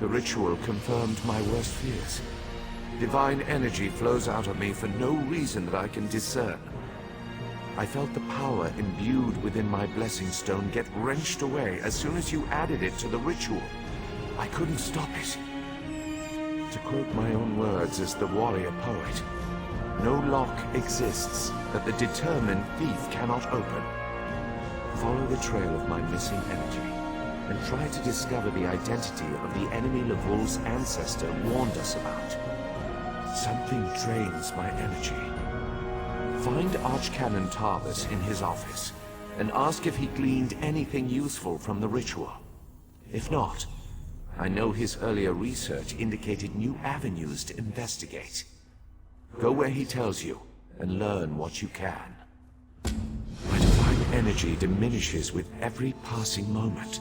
The ritual confirmed my worst fears. Divine energy flows out of me for no reason that I can discern. I felt the power imbued within my blessing stone get wrenched away as soon as you added it to the ritual. I couldn't stop it. To quote my own words as the warrior poet, "No lock exists that the determined thief cannot open." Follow the trail of my missing energy, and try to discover the identity of the enemy Levol's ancestor warned us about. Something drains my energy. Find Archcanon Tarvis in his office, and ask if he gleaned anything useful from the ritual. If not, I know his earlier research indicated new avenues to investigate. Go where he tells you, and learn what you can. My divine energy diminishes with every passing moment,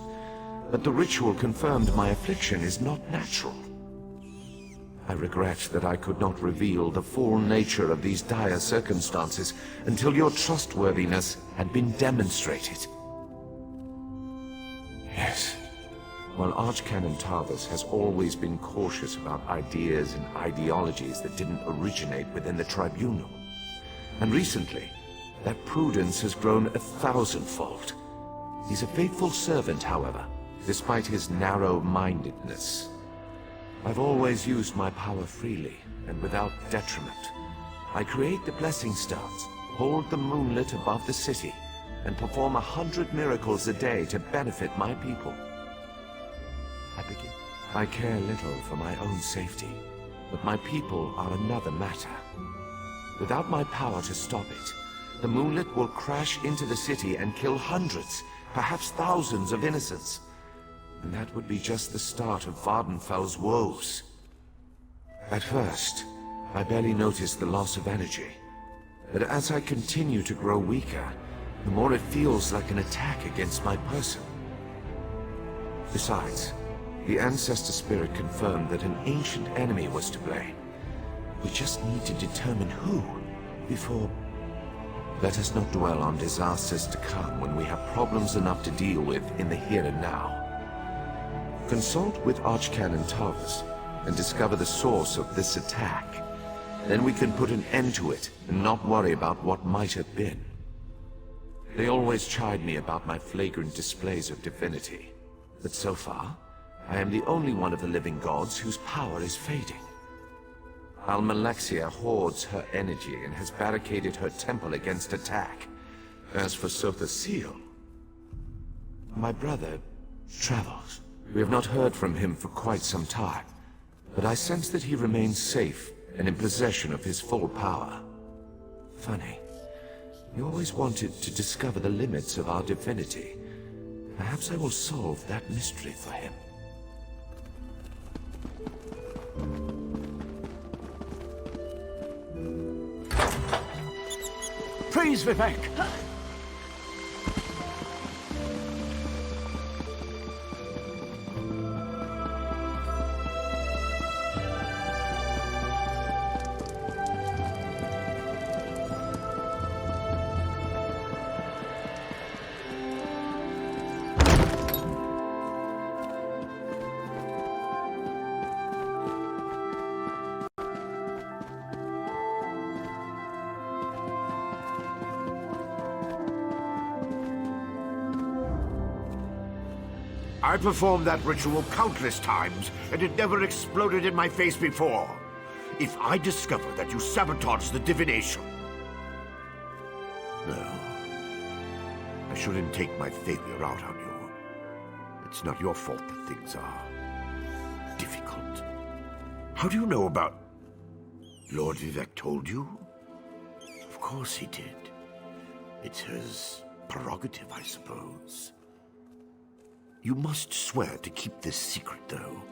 but the ritual confirmed my affliction is not natural. I regret that I could not reveal the full nature of these dire circumstances until your trustworthiness had been demonstrated. Yes. While Archcanon Tarvis has always been cautious about ideas and ideologies that didn't originate within the Tribunal, and recently, that prudence has grown 1,000-fold. He's a faithful servant, however, despite his narrow-mindedness. I've always used my power freely and without detriment. I create the blessing stones, hold the moonlit above the city, and perform 100 miracles a day to benefit my people. I care little for my own safety, but my people are another matter. Without my power to stop it, the moonlit will crash into the city and kill hundreds, perhaps thousands of innocents. And that would be just the start of Vvardenfell's woes. At first, I barely noticed the loss of energy. But as I continue to grow weaker, the more it feels like an attack against my person. Besides, the Ancestor Spirit confirmed that an ancient enemy was to blame. We just need to determine who, before... Let us not dwell on disasters to come when we have problems enough to deal with in the here and now. Consult with Archcanon Tarvis and discover the source of this attack. Then we can put an end to it and not worry about what might have been. They always chide me about my flagrant displays of divinity, but so far, I am the only one of the living gods whose power is fading. Almalexia hoards her energy and has barricaded her temple against attack. As for Sotha Seal, my brother travels. We have not heard from him for quite some time, but I sense that he remains safe and in possession of his full power. Funny. He always wanted to discover the limits of our divinity. Perhaps I will solve that mystery for him. Praise Vivek! I performed that ritual countless times, and it never exploded in my face before. If I discover that you sabotaged the divination... No. I shouldn't take my failure out on you. It's not your fault that things are... difficult. How do you know about... Lord Vivek told you? Of course he did. It's his prerogative, I suppose. You must swear to keep this secret, though.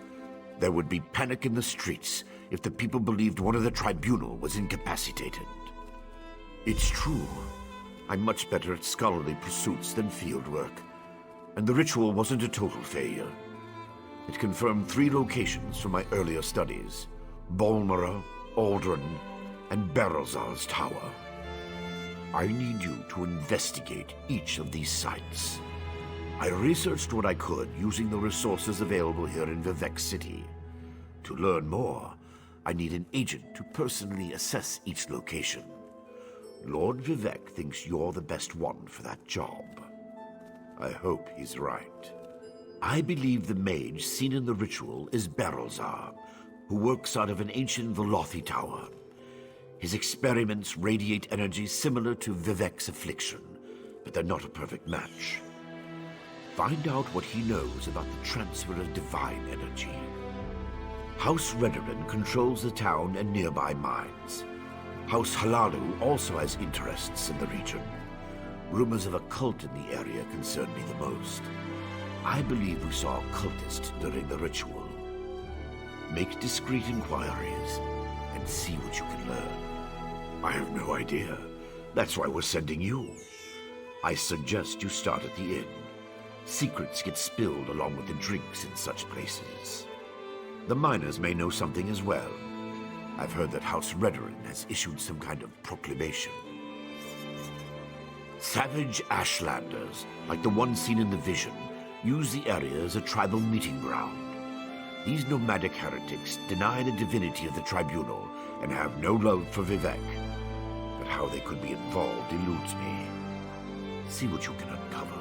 There would be panic in the streets if the people believed one of the Tribunal was incapacitated. It's true. I'm much better at scholarly pursuits than fieldwork, and the ritual wasn't a total failure. It confirmed 3 locations from my earlier studies: Bolmora, Aldrin, and Berelzar's tower. I need you to investigate each of these sites. I researched what I could using the resources available here in Vivek City. To learn more, I need an agent to personally assess each location. Lord Vivek thinks you're the best one for that job. I hope he's right. I believe the mage seen in the ritual is Barrelzar, who works out of an ancient Velothi tower. His experiments radiate energy similar to Vivek's affliction, but they're not a perfect match. Find out what he knows about the transfer of divine energy. House Redoran controls the town and nearby mines. House Halalu also has interests in the region. Rumors of a cult in the area concern me the most. I believe we saw a cultist during the ritual. Make discreet inquiries and see what you can learn. I have no idea. That's why we're sending you. I suggest you start at the inn. Secrets get spilled along with the drinks in such places. The miners may know something as well. I've heard that House Redoran has issued some kind of proclamation. Savage Ashlanders, like the one seen in the vision, use the area as a tribal meeting ground. These nomadic heretics deny the divinity of the tribunal and have no love for Vivek. But how they could be involved eludes me. See what you can uncover.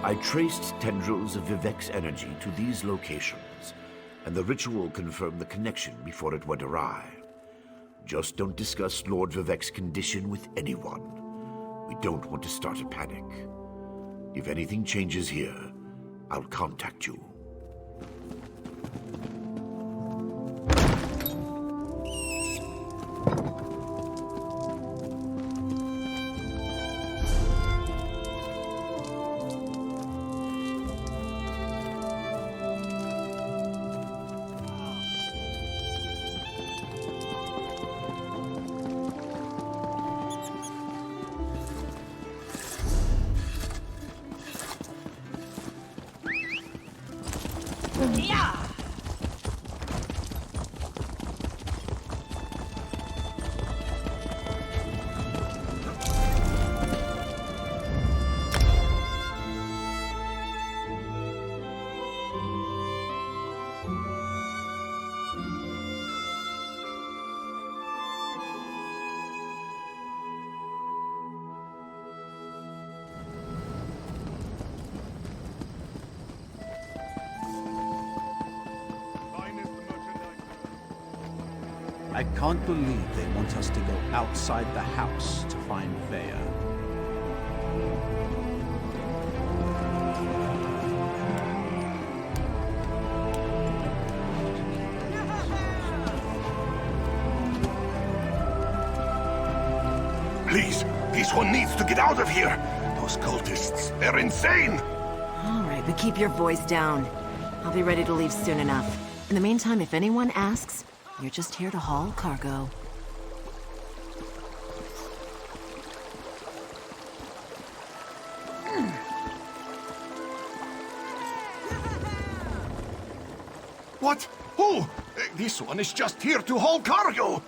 I traced tendrils of Vivek's energy to these locations, and the ritual confirmed the connection before it went awry. Just don't discuss Lord Vivek's condition with anyone. We don't want to start a panic. If anything changes here, I'll contact you. I can't believe they want us to go outside the house to find Vaya. Please, this one needs to get out of here. Those cultists, they're insane. All right, but keep your voice down. I'll be ready to leave soon enough. In the meantime, if anyone asks, you're just here to haul cargo. What? Who? This one is just here to haul cargo.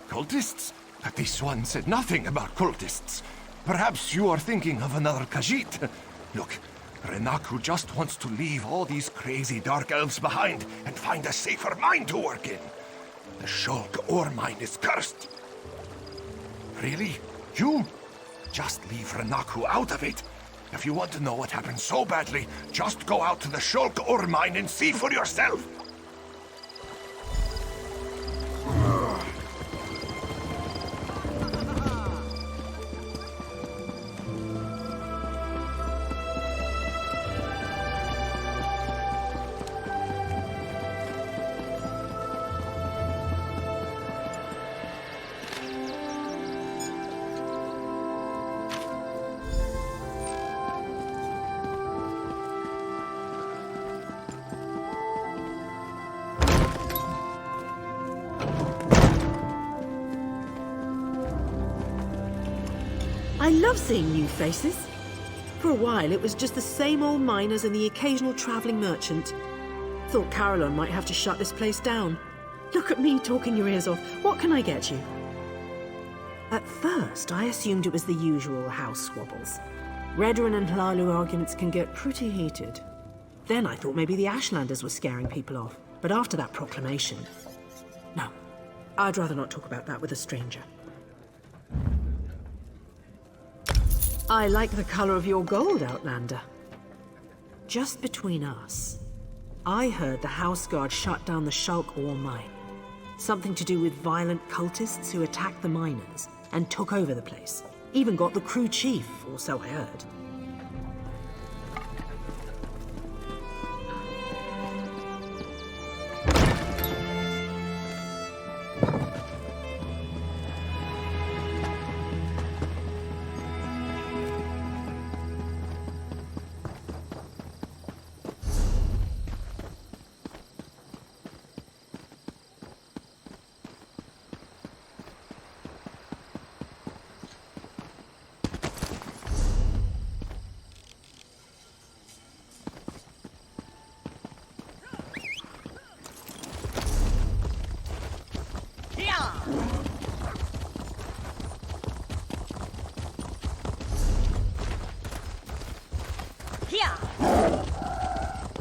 Cultists? But this one said nothing about cultists. Perhaps you are thinking of another Khajiit. Look, Renaku just wants to leave all these crazy dark elves behind and find a safer mine to work in. The Shulk ore mine is cursed. Really? You? Just leave Renaku out of it. If you want to know what happened so badly, just go out to the Shulk ore mine and see for yourself. I love seeing new faces. For a while, it was just the same old miners and the occasional traveling merchant. Thought Caroline might have to shut this place down. Look at me talking your ears off. What can I get you? At first, I assumed it was the usual house squabbles. Redoran and Hlalu arguments can get pretty heated. Then I thought maybe the Ashlanders were scaring people off. But after that proclamation... No, I'd rather not talk about that with a stranger. I like the color of your gold, Outlander. Just between us, I heard the House Guard shut down the Shulk ore mine. Something to do with violent cultists who attacked the miners and took over the place. Even got the crew chief, or so I heard.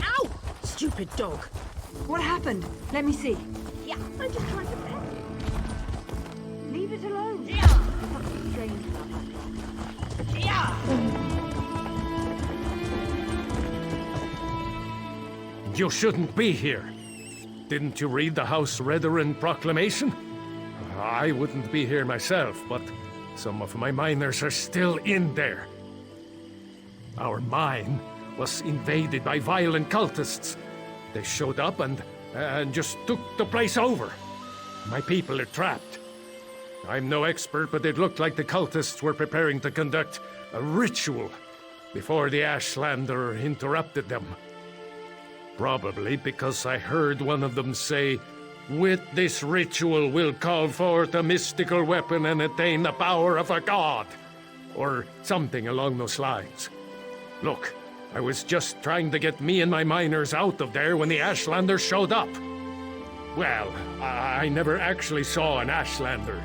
Ow! Stupid dog. What happened? Let me see. Yeah, I just tried to pet it. Leave it alone. Something strange about You shouldn't be here. Didn't you read the House Redoran proclamation? I wouldn't be here myself, but some of my miners are still in there. Our mine was invaded by violent cultists. They showed up and just took the place over. My people are trapped. I'm no expert, but it looked like the cultists were preparing to conduct a ritual before the Ashlander interrupted them. Probably because I heard one of them say, "With this ritual we'll call forth a mystical weapon and attain the power of a god," or something along those lines. Look, I was just trying to get me and my miners out of there when the Ashlander showed up. Well, I never actually saw an Ashlander,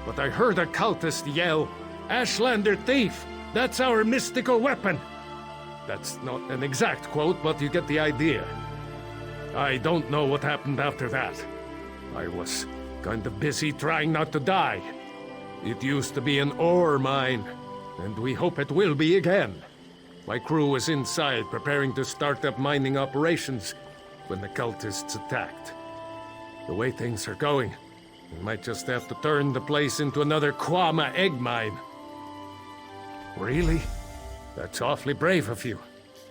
but I heard a cultist yell, "Ashlander thief! That's our mystical weapon!" That's not an exact quote, but you get the idea. I don't know what happened after that. I was kind of busy trying not to die. It used to be an ore mine, and we hope it will be again. My crew was inside preparing to start up mining operations when the cultists attacked. The way things are going, we might just have to turn the place into another Kwama egg mine. Really? That's awfully brave of you.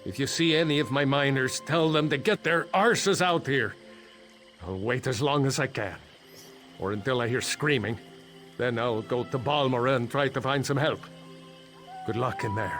If you see any of my miners, tell them to get their arses out here. I'll wait as long as I can. Or until I hear screaming. Then I'll go to Balmora and try to find some help. Good luck in there.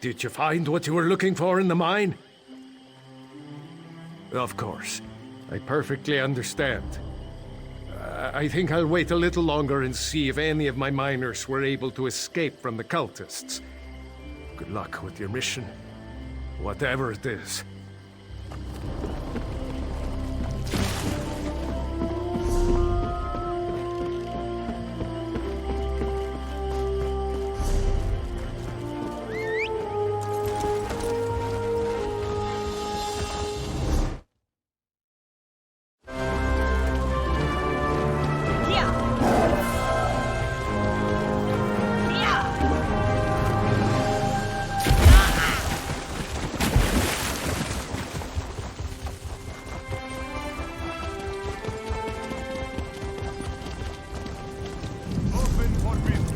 Did you find what you were looking for in the mine? Of course. I perfectly understand. I think I'll wait a little longer and see if any of my miners were able to escape from the cultists. Good luck with your mission, whatever it is. Open for business.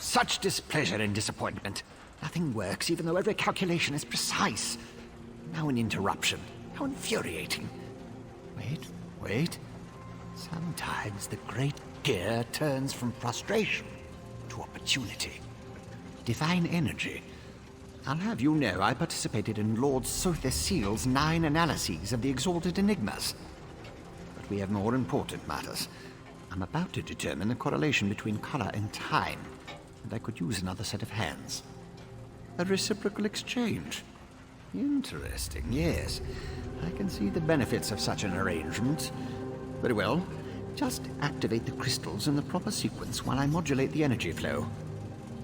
Such displeasure and disappointment. Nothing works, even though every calculation is precise. Now an interruption. How infuriating. Wait. Sometimes the great gear turns from frustration to opportunity. Divine energy. I'll have you know I participated in Lord Sother Seal's 9 analyses of the Exalted Enigmas. But we have more important matters. I'm about to determine the correlation between color and time, and I could use another set of hands. A reciprocal exchange. Interesting, yes. I can see the benefits of such an arrangement. Very well. Just activate the crystals in the proper sequence while I modulate the energy flow.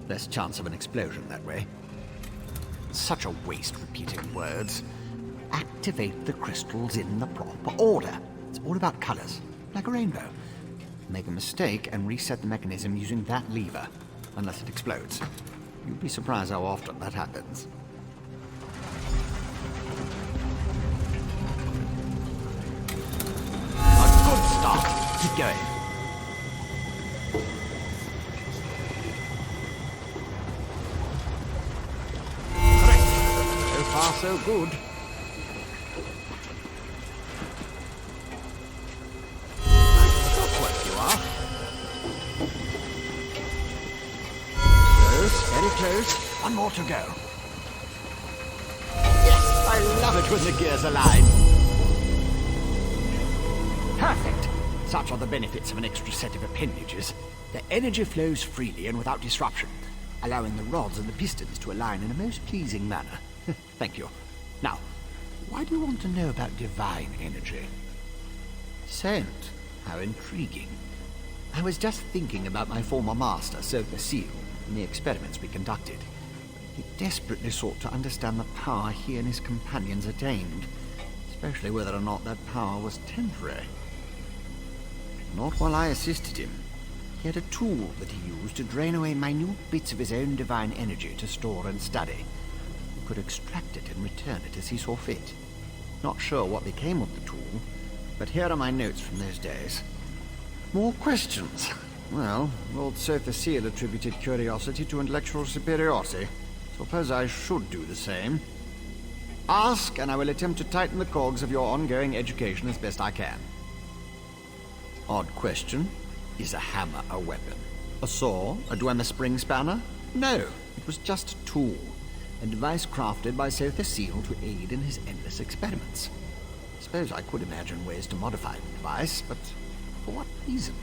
Less chance of an explosion that way. Such a waste repeating words. Activate the crystals in the proper order. It's all about colors, like a rainbow. Make a mistake and reset the mechanism using that lever, unless it explodes. You'd be surprised how often that happens. A good start. Keep going. Correct. So far, so good. Close. One more to go. Yes! I love it when the gears align. Perfect. Such are the benefits of an extra set of appendages. The energy flows freely and without disruption, allowing the rods and the pistons to align in a most pleasing manner. Thank you. Now, why do you want to know about divine energy? Scent. How intriguing. I was just thinking about my former master, Sother Seal, and the experiments we conducted. He desperately sought to understand the power he and his companions attained, especially whether or not that power was temporary. Not while I assisted him. He had a tool that he used to drain away minute bits of his own divine energy to store and study. could extract it and return it as he saw fit. Not sure what became of the tool, but here are my notes from those days. More questions? Well, Lord Sotha Seal attributed curiosity to intellectual superiority. Suppose I should do the same. Ask, and I will attempt to tighten the cogs of your ongoing education as best I can. Odd question. Is a hammer a weapon? A saw? A Dwemer spring spanner? No, it was just a tool. A device crafted by Sotha Seal to aid in his endless experiments. I suppose I could imagine ways to modify the device, but for what reason?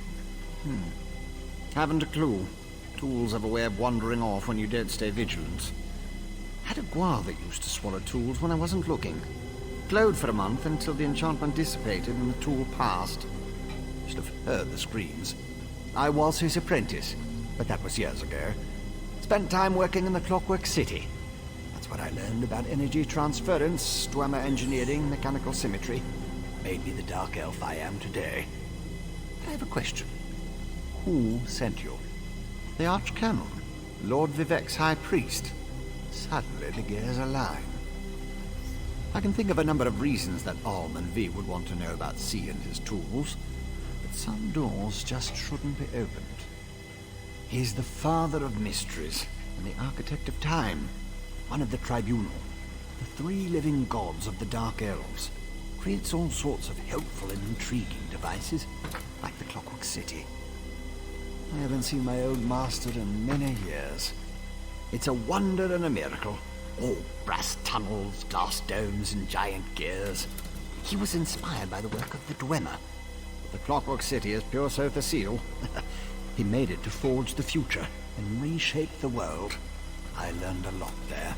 Haven't a clue. Tools have a way of wandering off when you don't stay vigilant. Had a guar that used to swallow tools when I wasn't looking. Glowed for a month until the enchantment dissipated and the tool passed. Should have heard the screams. I was his apprentice, but that was years ago. Spent time working in the Clockwork City. That's what I learned about energy transference, Dwemer engineering, mechanical symmetry. Made me the dark elf I am today. I have a question. Who sent you? The Archcanon, Lord Vivek's High Priest. Suddenly the gears align. I can think of a number of reasons that Alm and V would want to know about C and his tools, but some doors just shouldn't be opened. He's the father of mysteries and the architect of time, one of the Tribunal, the three living gods of the Dark Elves. Creates all sorts of helpful and intriguing devices, like the Clockwork City. I haven't seen my old master in many years. It's a wonder and a miracle. All brass tunnels, glass domes, and giant gears. He was inspired by the work of the Dwemer. The Clockwork City is pure Sotha Seal. He made it to forge the future and reshape the world. I learned a lot there.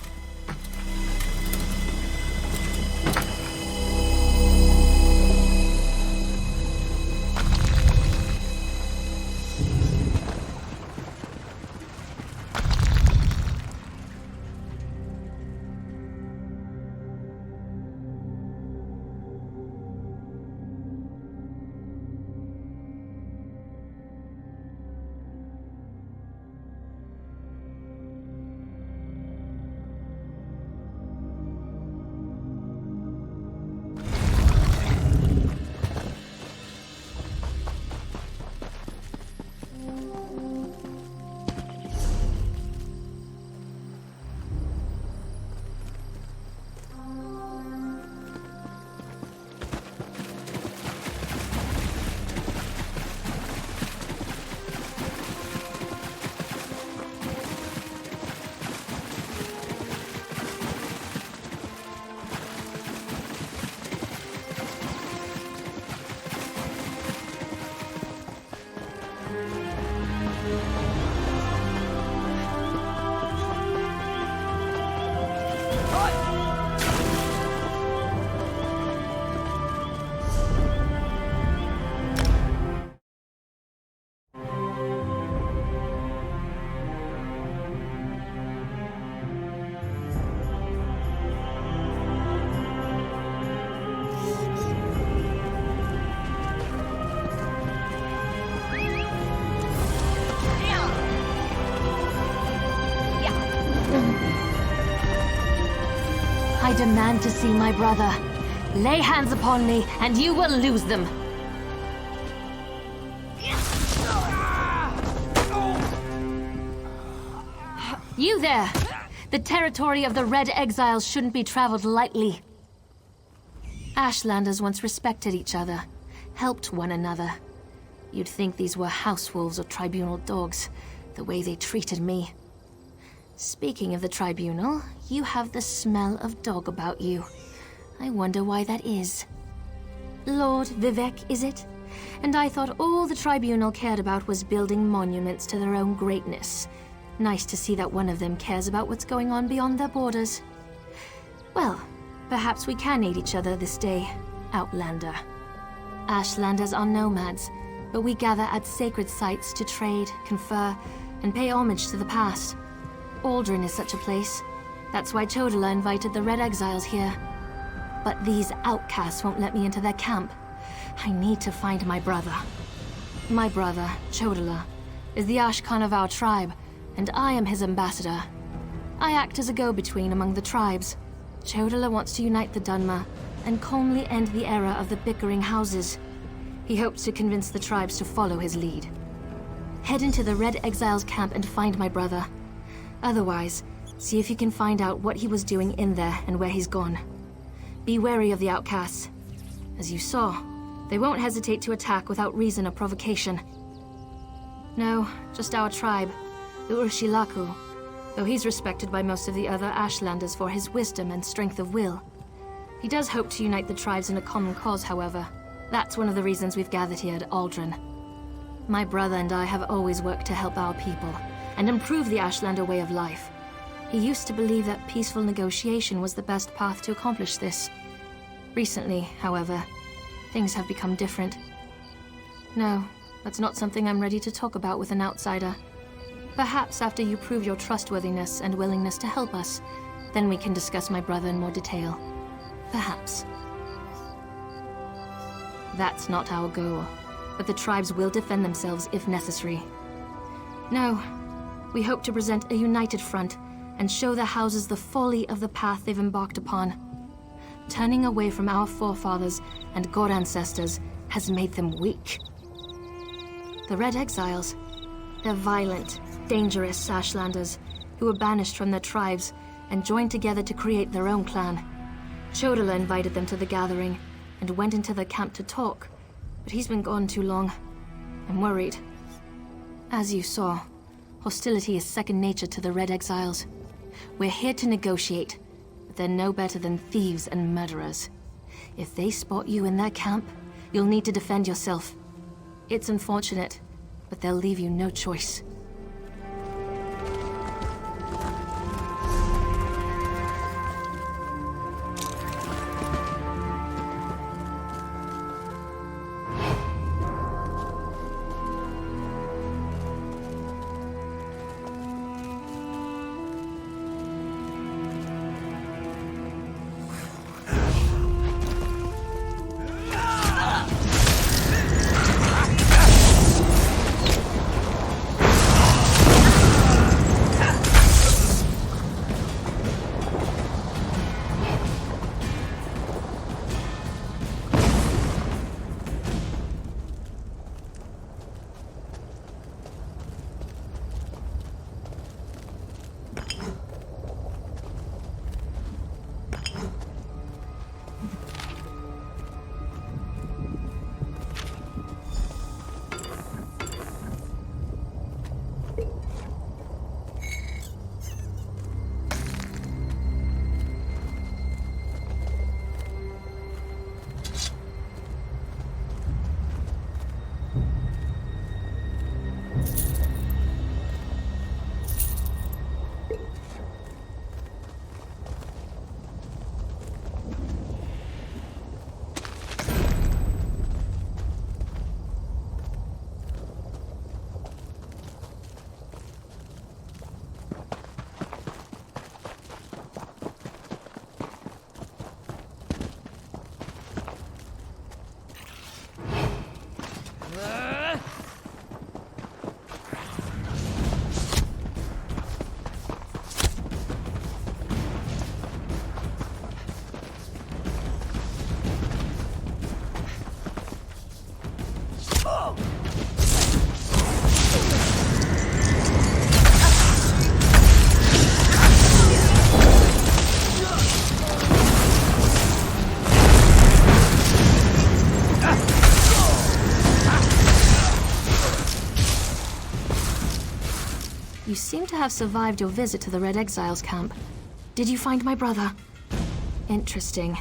I demand to see my brother. Lay hands upon me, and you will lose them. You there! The territory of the Red Exiles shouldn't be traveled lightly. Ashlanders once respected each other, helped one another. You'd think these were house wolves or tribunal dogs, the way they treated me. Speaking of the Tribunal, you have the smell of dog about you. I wonder why that is. Lord Vivek, is it? And I thought all the Tribunal cared about was building monuments to their own greatness. Nice to see that one of them cares about what's going on beyond their borders. Well, perhaps we can aid each other this day, Outlander. Ashlanders are nomads, but we gather at sacred sites to trade, confer, and pay homage to the past. Aldrin is such a place. That's why Chodala invited the Red Exiles here. But these outcasts won't let me into their camp. I need to find my brother. My brother, Chodala, is the Ashkan of our tribe, and I am his ambassador. I act as a go-between among the tribes. Chodala wants to unite the Dunmer and calmly end the era of the bickering houses. He hopes to convince the tribes to follow his lead. Head into the Red Exiles camp and find my brother. Otherwise, see if you can find out what he was doing in there and where he's gone. Be wary of the outcasts. As you saw, they won't hesitate to attack without reason or provocation. No, just our tribe, the Urshilaku, though he's respected by most of the other Ashlanders for his wisdom and strength of will. He does hope to unite the tribes in a common cause, however. That's one of the reasons we've gathered here at Aldrin. My brother and I have always worked to help our people and improve the Ashlander way of life. He used to believe that peaceful negotiation was the best path to accomplish this. Recently, however, things have become different. No, that's not something I'm ready to talk about with an outsider. Perhaps after you prove your trustworthiness and willingness to help us, then we can discuss my brother in more detail. Perhaps. That's not our goal, but the tribes will defend themselves if necessary. No, we hope to present a united front and show the houses the folly of the path they've embarked upon. Turning away from our forefathers and god ancestors has made them weak. The Red Exiles, they're violent, dangerous Ashlanders who were banished from their tribes and joined together to create their own clan. Chodala invited them to the gathering and went into the camp to talk, but he's been gone too long. I'm worried. As you saw, hostility is second nature to the Red Exiles. We're here to negotiate, but they're no better than thieves and murderers. If they spot you in their camp, you'll need to defend yourself. It's unfortunate, but they'll leave you no choice. You seem to have survived your visit to the Red Exiles camp. Did you find my brother? Interesting.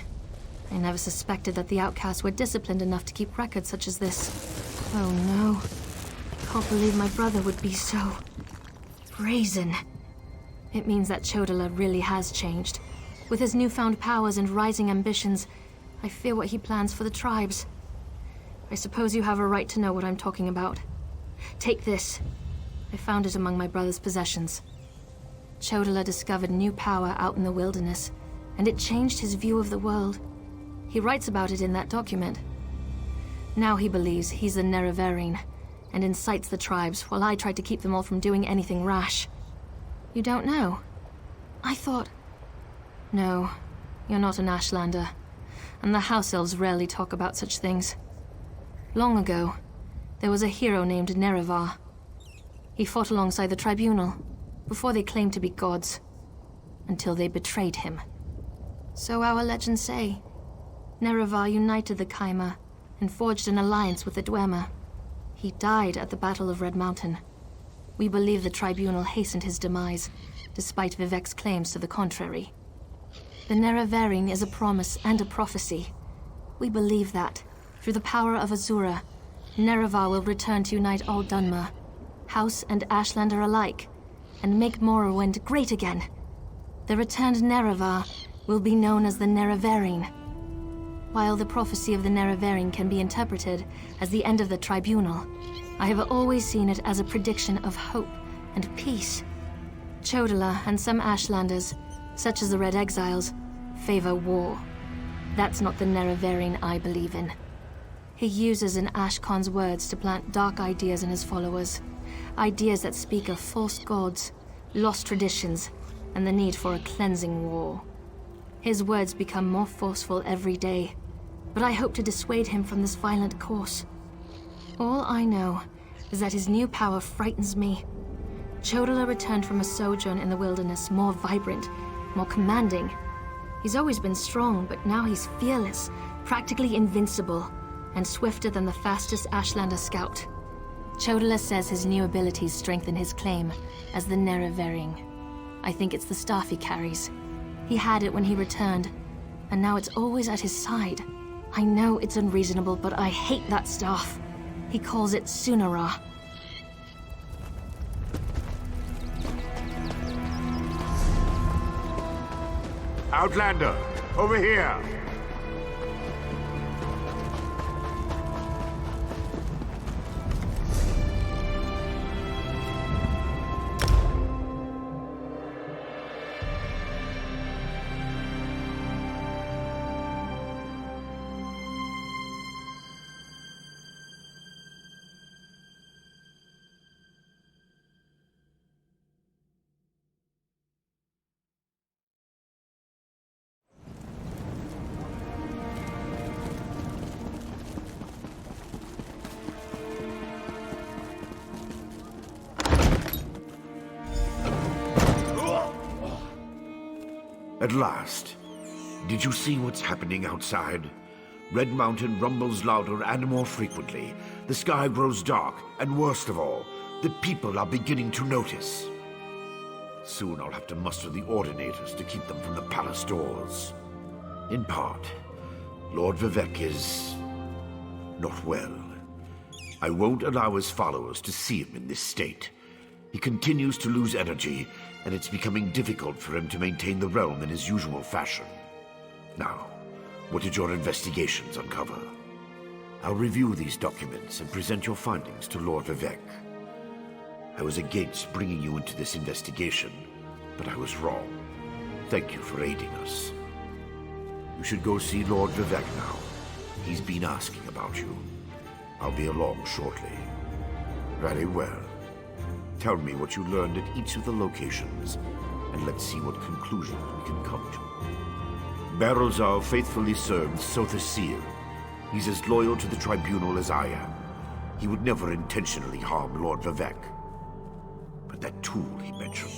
I never suspected that the outcasts were disciplined enough to keep records such as this. Oh no. Can't believe my brother would be so brazen. It means that Chodala really has changed. With his newfound powers and rising ambitions, I fear what he plans for the tribes. I suppose you have a right to know what I'm talking about. Take this. I found it among my brother's possessions. Chodala discovered new power out in the wilderness, and it changed his view of the world. He writes about it in that document. Now he believes he's a Nerevarine, and incites the tribes while I try to keep them all from doing anything rash. You don't know? I thought... No, you're not an Ashlander. And the House Elves rarely talk about such things. Long ago, there was a hero named Nerevar. He fought alongside the Tribunal, before they claimed to be gods, until they betrayed him. So our legends say. Nerevar united the Kaima and forged an alliance with the Dwemer. He died at the Battle of Red Mountain. We believe the Tribunal hastened his demise, despite Vivek's claims to the contrary. The Nerevarine is a promise and a prophecy. We believe that, through the power of Azura, Nerevar will return to unite all Dunmer, House and Ashlander alike, and make Morrowind great again. The returned Nerevar will be known as the Nerevarine. While the prophecy of the Nerevarine can be interpreted as the end of the Tribunal, I have always seen it as a prediction of hope and peace. Chodala and some Ashlanders, such as the Red Exiles, favor war. That's not the Nerevarine I believe in. He uses an Ashkon's words to plant dark ideas in his followers. Ideas that speak of false gods, lost traditions, and the need for a cleansing war. His words become more forceful every day, but I hope to dissuade him from this violent course. All I know is that his new power frightens me. Chodala returned from a sojourn in the wilderness more vibrant, more commanding. He's always been strong, but now he's fearless, practically invincible, and swifter than the fastest Ashlander scout. Chodala says his new abilities strengthen his claim as the Nerevarine. I think it's the staff he carries. He had it when he returned, and now it's always at his side. I know it's unreasonable, but I hate that staff. He calls it Sunara. Outlander, over here! At last. Did you see what's happening outside? Red Mountain rumbles louder and more frequently. The sky grows dark, and worst of all, the people are beginning to notice. Soon I'll have to muster the Ordinators to keep them from the palace doors. In part, Lord Vivek is... not well. I won't allow his followers to see him in this state. He continues to lose energy, and it's becoming difficult for him to maintain the realm in his usual fashion. Now, what did your investigations uncover? I'll review these documents and present your findings to Lord Vivek. I was against bringing you into this investigation, but I was wrong. Thank you for aiding us. You should go see Lord Vivek now. He's been asking about you. I'll be along shortly. Very well. Tell me what you learned at each of the locations, and let's see what conclusions we can come to. Barrelzar faithfully served Sotha Sil. He's as loyal to the Tribunal as I am. He would never intentionally harm Lord Vivek. But that tool he mentioned...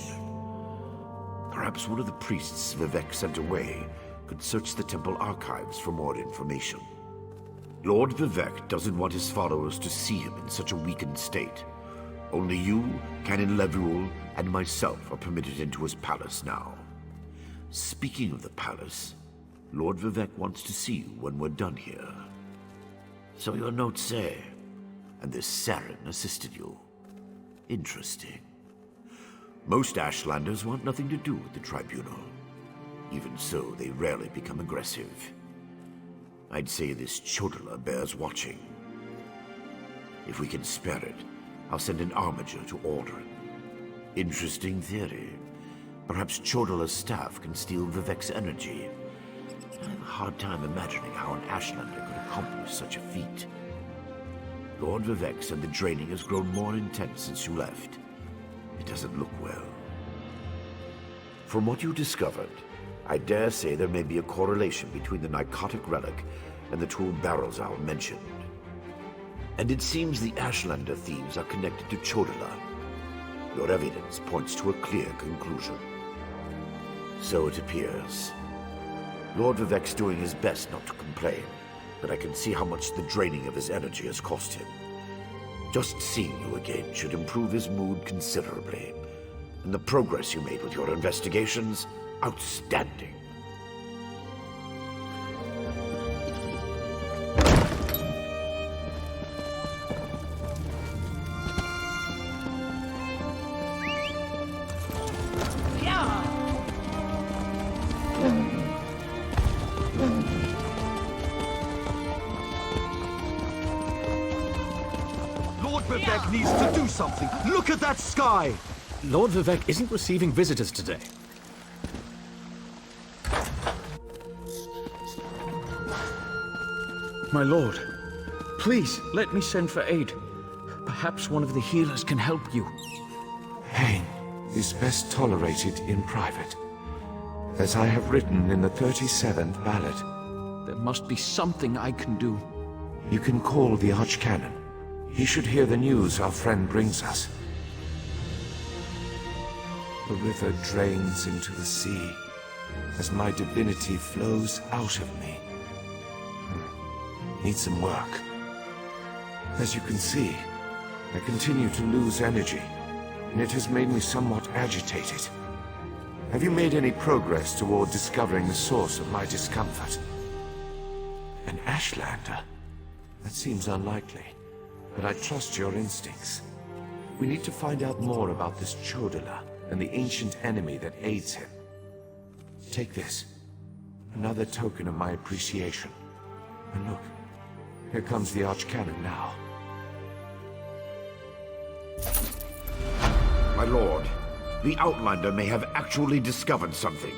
Perhaps one of the priests Vivek sent away could search the temple archives for more information. Lord Vivek doesn't want his followers to see him in such a weakened state. Only you, Canon Levuel, and myself are permitted into his palace now. Speaking of the palace, Lord Vivek wants to see you when we're done here. So your notes say, and this Saren assisted you. Interesting. Most Ashlanders want nothing to do with the Tribunal. Even so, they rarely become aggressive. I'd say this Chodala bears watching. If we can spare it, I'll send an armiger to Aldrin. Interesting theory. Perhaps Chodala's staff can steal Vivek's energy. I have a hard time imagining how an Ashlander could accomplish such a feat. Lord Vivek said the draining has grown more intense since you left. It doesn't look well. From what you discovered, I dare say there may be a correlation between the narcotic relic and the two barrels I mentioned. And it seems the Ashlander thieves are connected to Chodala. Your evidence points to a clear conclusion. So it appears. Lord Vivek's doing his best not to complain, but I can see how much the draining of his energy has cost him. Just seeing you again should improve his mood considerably. And the progress you made with your investigations, outstanding. Lord Vivek needs to do something. Look at that sky! Lord Vivek isn't receiving visitors today. My lord, please let me send for aid. Perhaps one of the healers can help you. Pain is best tolerated in private, as I have written in the 37th ballad. There must be something I can do. You can call the Archcanon. He should hear the news our friend brings us. The river drains into the sea as my divinity flows out of me. Need some work. As you can see, I continue to lose energy, and it has made me somewhat agitated. Have you made any progress toward discovering the source of my discomfort? An Ashlander? That seems unlikely, but I trust your instincts. We need to find out more about this Chodala and the ancient enemy that aids him. Take this. Another token of my appreciation. And look, here comes the Archcanon now. My lord, the Outlander may have actually discovered something.